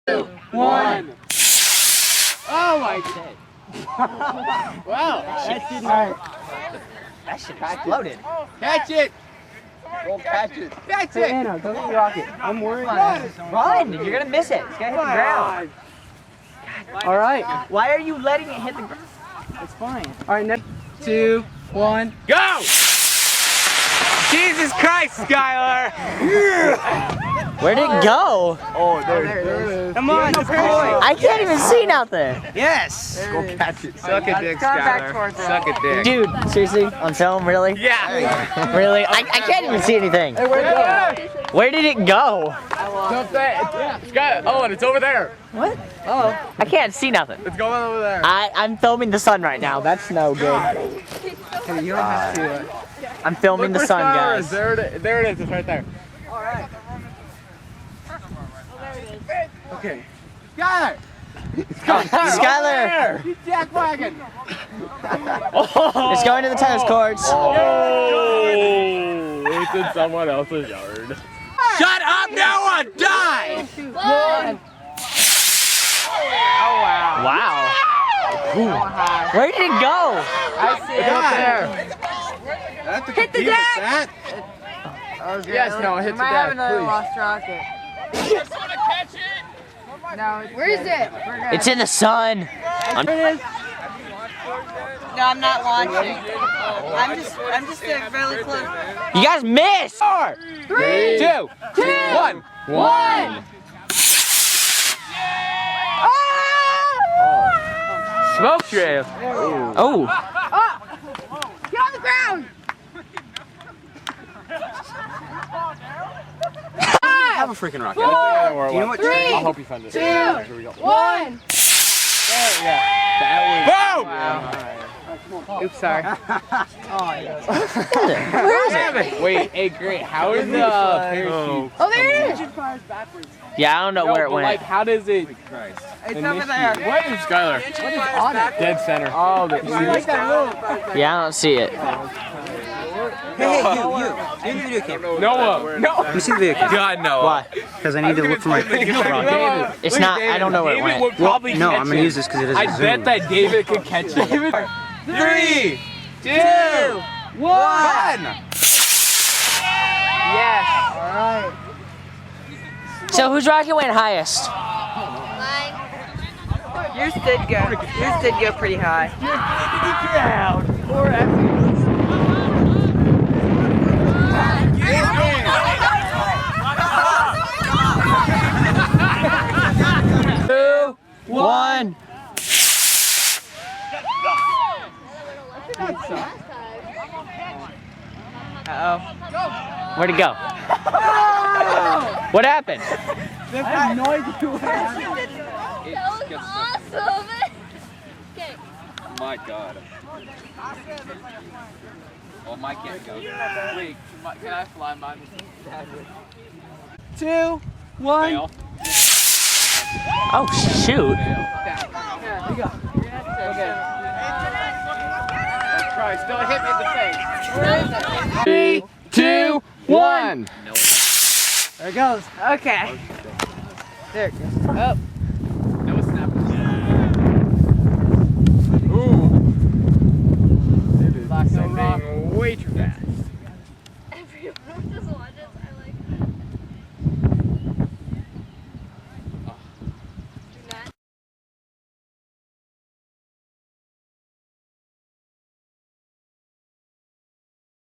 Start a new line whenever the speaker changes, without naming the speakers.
1. Oh my god. Wow.
That shit exploded.
Catch it.
Go catch it.
Catch
Hey,
it.
Anna, don't get rocket. I'm worried.
Run! You're gonna miss it. It's gonna hit the ground.
All right.
Why are you letting it hit the ground?
It's fine. All right, next. 2, 1.
Go! Jesus Christ, Skylar!
Where'd it go?
Oh, there it is.
Come on, it's going.
I can't even see nothing.
Yes!
Go catch it.
Suck a dick, Skylar. Suck a dick.
Dude, seriously? On film, really?
Yeah!
Really? I can't even see anything.
Hey, where'd it go?
Where did it go?
Don't say it. Sky, oh, and it's over there.
What? Oh. I can't see nothing.
It's going over there.
I'm filming the sun right now. That's no good.
Hey, you don't have to.
I'm filming the sun, guys.
There it is. It's right there.
All right. Okay.
Skylar!
Skylar!
You jackwagon!
It's going to the tennis courts.
Oh, it's in someone else's yard. Shut up, no one! Die!
1.
Wow. Where did it go?
I see
It's
it.
up there.
Hit the deck!
Yes, no, hit the
Might have
deck,
another
please.
lost rocket. No, where is it?
It's in the sun.
No, I'm not launching. I'm just really close.
You guys missed.
3, 2, 1. 1. Smoke trail.
Oh.
Get on the ground!
Have a freaking rocket.
4,
Do you know what?
3,
I'll help you find it.
2,
Here we go.
1.
Boom!
Oops, sorry.
Where is it?
Wait, hey, great. How is the parachute?
Oh, there it is!
Yeah, I don't know where it
but like,
went.
how does it?
It's over there.
What is Skylar? What is on it? Dead center. Oh, the
Yeah, I don't see it.
Hey, you. You in the video camera.
Noah. No.
Let me see the video camera.
God, no.
Why?
Because I need to look for my rocket.
It's not. I don't know where it
David
went.
would probably
No,
catch
I'm going to use this because it is a
I
zoom.
bet that David could catch it. 3, 2, 1.
Yes. All right.
So whose rocket went highest?
Yours did go pretty high.
One.
Uh-oh.
Where'd it go? What happened?
I have no idea what happened.
That was awesome! Okay.
My God. Oh, my can't go.
Wait, can I fly mine?
2, 1.
Fail.
Oh shoot!
Here we go. Okay. Let's try. Still hit me in the face. 3, 2, 1.
There it goes.
Okay. There it goes. Oh.